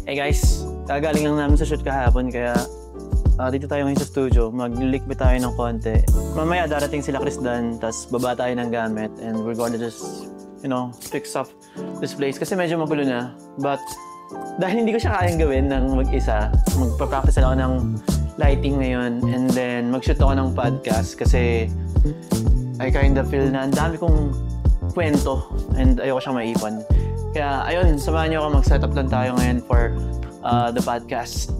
Hey guys, kagaling lang namin sa shoot kahapon kaya dito tayo ngayon sa studio. Mag-liquid tayo ng konti. Mamaya darating sila Chris Dan, tas baba tayo ng gamit and we're going to just, fix up this place kasi medyo magulo na. But dahil hindi ko siya kayang gawin ng mag-isa, magpa-practice ako ng lighting ngayon and then mag-shoot ako ng podcast kasi I kind of feel na ang dami kong kwento and ayoko siyang maipon. Kaya ayun, samahan niyo ako, mag-setup lang tayo ngayon for the podcast.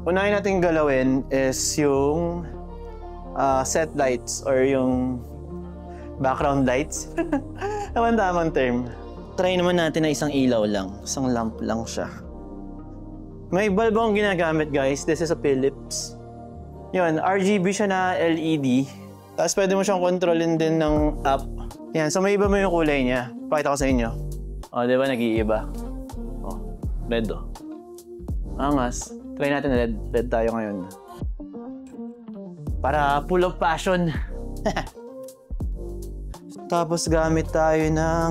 Unahin natin galawin is yung set lights or yung background lights. Ewan tamang term. Try naman natin na isang ilaw lang. Isang lamp lang siya. May bulb akong ginagamit guys. This is a Philips. Yun, RGB siya na LED. Tapos pwede mo siyang kontrolin din ng app. Yan, so may iba mo yung kulay niya. Pakita ko sa inyo. O, di ba nag-iiba? O, red o. Angas. Try natin red. Red tayo ngayon. Para full of passion. Tapos gamit tayo ng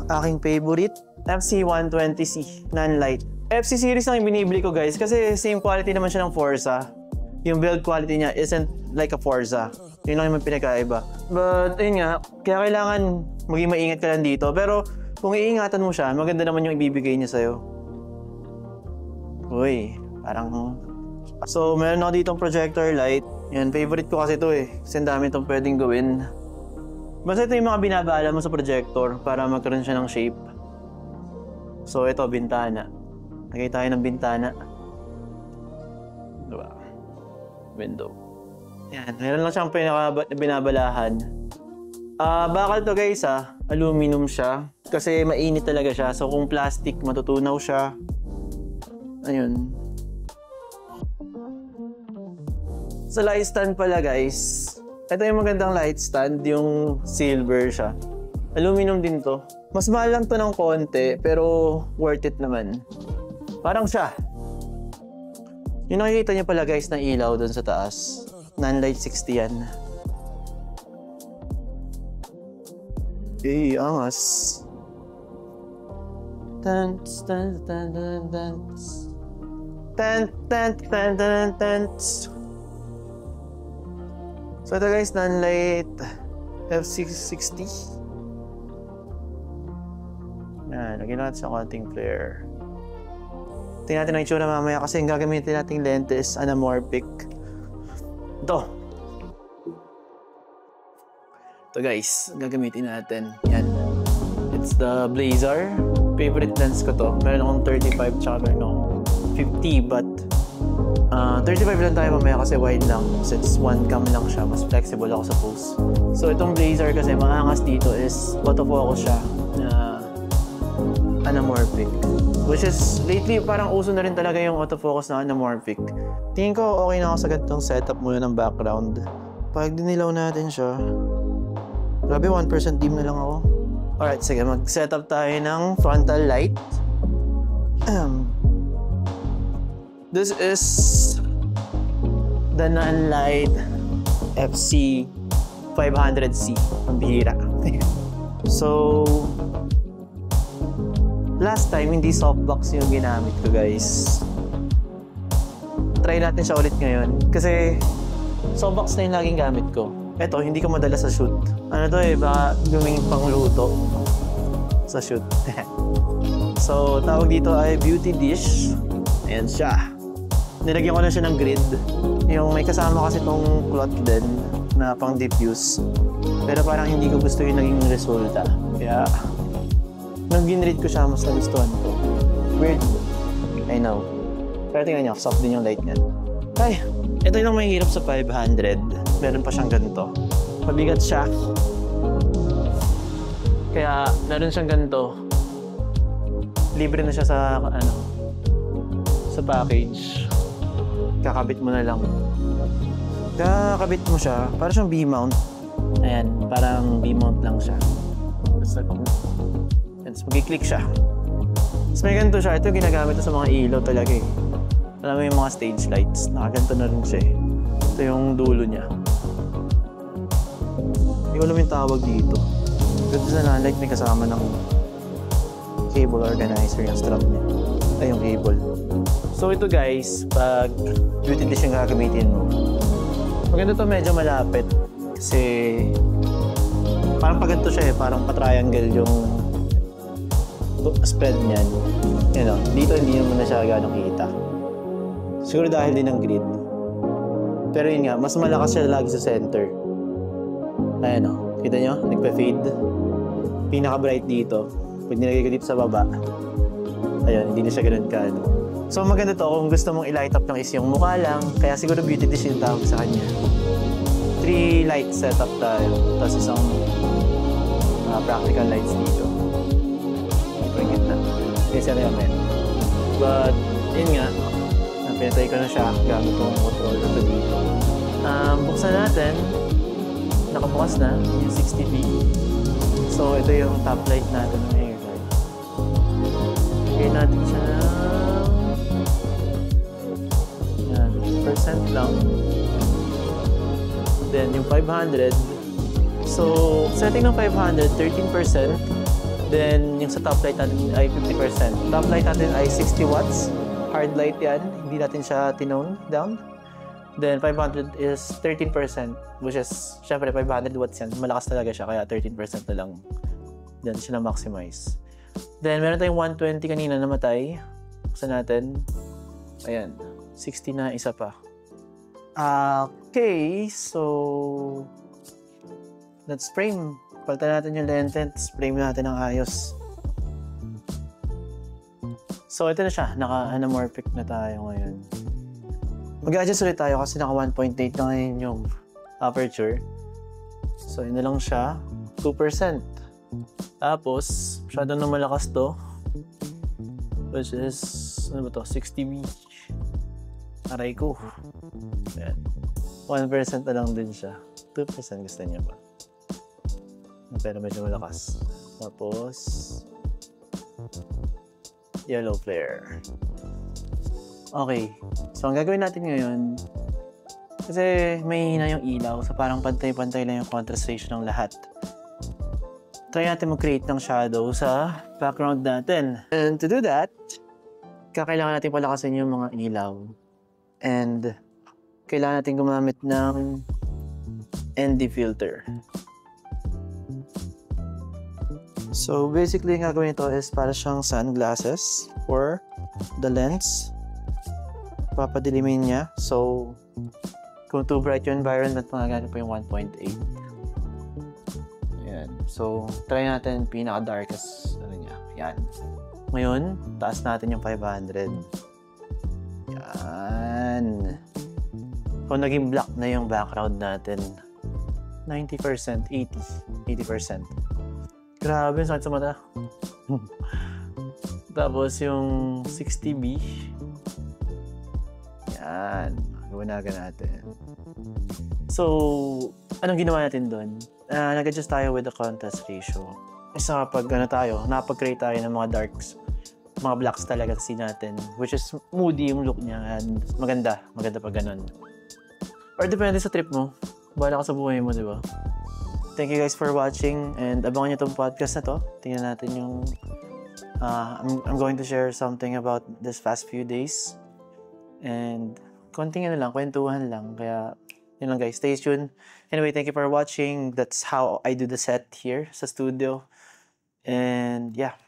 aking favorite, FC120C non-light. FC series lang yung binibili ko guys kasi same quality naman siya ng Forza. Yung build quality niya isn't like a Forza. Yun lang yung pinakaiba. But ayun nga, kaya kailangan maging maingat ka lang dito. Pero kung iingatan mo siya, maganda naman yung ibibigay niya sa'yo. Uy, parang... So, meron ako ditong projector light. Yan, favorite ko kasi ito eh. Kasi ang dami itong pwedeng gawin. Basta ito yung mga binabala mo sa projector para magkaroon siya ng shape. So, ito, bintana. Lagay tayo ng bintana. Diba? Window. Yan, meron lang siyang binabalahan. Bakal to guys aluminum siya. Kasi mainit talaga siya. So kung plastic, matutunaw siya. Ayun. Sa light stand pala guys. Ito yung magandang light stand. Yung silver siya. Aluminum din to. Mas mahal lang to ng konti. Pero worth it naman. Parang siya. Yung nakikita niyo pala guys na ilaw dun sa taas. Non-light 60 yan. Eh, angas. Tants, tants, tants, tants. Tant, tant, tant, tant, tants. So ito guys, non-light F660. Yan, lagyan natin sa konting flare. Tingnan natin ang itsura mamaya kasi yung gagamitin nating lente is anamorphic. Ito guys, gagamitin natin. Yan. It's the Blazer. Favorite lens ko to. Meron akong 35 tsaka meron akong 50 but 35 lang tayo mamaya kasi wide lang. Since one cam lang siya, mas flexible ako sa pose. So itong Blazer kasi maangas dito is autofocus siya na anamorphic. Which is, lately parang uso na rin talaga yung autofocus na anamorphic. Tingin ko okay na ako sa ganitong setup muna ng background. Pag dinilaw natin siya, grabe 1% dim na lang ako. Alright, sige, mag-setup tayo ng frontal light. This is the non-light FC500C. Ang bihira. So, last time, hindi softbox yung ginamit ko, guys. Try natin siya ulit ngayon. Kasi, softbox na yung laging gamit ko. Eto, hindi ko madala sa shoot. Ano to eh, baka gawing pangluto sa shoot. So, tawag dito ay beauty dish. Ayan siya. Nilagyan ko na siya ng grid. Yung may kasama kasi itong cloth din na pang diffuse. Pero parang hindi ko gusto yung naging resulta. Kaya, nung ginrid ko siya, mas nagustuhan ko. Weird. I know. Pero tingnan nyo, soft din yung light niyan. Ay, ito yung mahirap sa 500. Meron pa siyang ganito. Mabigat siya. Kaya, meron siyang ganito. Libre na siya sa, sa package. Kakabit mo na lang. Kakabit mo siya, parang siyang B-mount. Ayan, parang B-mount lang siya. Tapos mag-click siya. Tapos may ganito siya. Ito ginagamit sa mga ilaw talaga eh. Alam mo yung mga stage lights. Nakaganto na rin siya eh. Ito yung dulo niya. Hindi ko alam yung tawag dito. Ganda sa non-light may kasama ng cable organizer yung strap niya. ay yung cable. So ito guys, pag beauty dish yung gagamitin mo, maganda to medyo malapit kasi parang pag ganito siya parang pa-triangle yung spread niyan. You know, dito hindi naman na siya gano'ng kita. Siguro dahil din ng grid. Pero yun nga, mas malakas siya lagi sa center. Ayan o, kita nyo? Nagpa-fade. Pinaka-bright dito. Pag nilagay ko dito sa baba, ayun, hindi na siya ganun ka. So maganda to kung gusto mong i-light up lang is yung mukha lang. Kaya siguro beauty dish yung tawag sa kanya. 3 light setup tayo. Tapos isang practical lights dito. Bring it na. Kasi ano yung men. But, yun nga. Pinatay ko na siya gamit kong controller ito dito. Buksan natin. Nakabukas na. Yung 60p. So, ito yung top light natin ng hair light. Lagay natin siya ng yan, percent lang. Then, yung 500. So, setting ng 500, 13%. Then, yung sa top light natin ay 50%. Top light natin ay 60 watts. Hard light yan. Hindi natin siya tinone down. Then, 500 is 13%. Which is, syempre, 500 watts yan. Malakas talaga siya. Kaya 13% na lang. Then, siya na-maximize. Then, meron tayong 120 kanina namatay. Buksan natin. Ayan. 60 na isa pa. Okay. So, let's frame. Palitan natin yung lente. Frame natin ng ayos. So, ito na siya. Naka-anamorphic na tayo ngayon. Mag-adjust ulit tayo kasi naka 1.8 na ngayon yung aperture. So, yun na lang siya. 2%. Tapos, masyado na malakas to. Which is, ano ba to? 60B. Aray ko. Ayan. 1% na lang din siya. 2% gusto niya ba? Pero medyo malakas. Tapos, yellow flare. Okay. So, ang gagawin natin ngayon, kasi may hina yung ilaw, so parang pantay-pantay lang yung contrast ratio ng lahat. Try natin mag-create ng shadow sa background natin. And to do that, kailangan natin palakasin yung mga ilaw. And kailangan natin gumamit ng ND filter. So basically, yung gagawin ito is para siyang sunglasses for the lens. Papadilimin niya. So, kung too bright yung environment, magagamit po yung 1.8. Ayan. So, try natin pinaka-darkest ano niya. Ayan. Ngayon, taas natin yung 500. Ayan. Kung naging black na yung background natin, 90%, 80%. Grabe, sakit sa mata. Tapos yung 60B. Yan. Gawanagan natin. So, anong ginawa natin doon? Nag-adjust tayo with the contrast ratio. Isa kapag napag-create tayo ng mga darks, mga blacks talaga kasi natin. Which is moody yung look niya and maganda. Maganda pag ganun. Or depende sa trip mo. Bahala ka sa buhay mo, di ba? Thank you guys for watching and abangan nyo itong podcast na to. Tingnan natin yung I'm going to share something about this past few days and konting lang, kwentuhan lang, kaya yun lang guys, stay tuned. Anyway, thank you for watching. That's how I do the set here sa studio and yeah,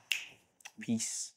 peace.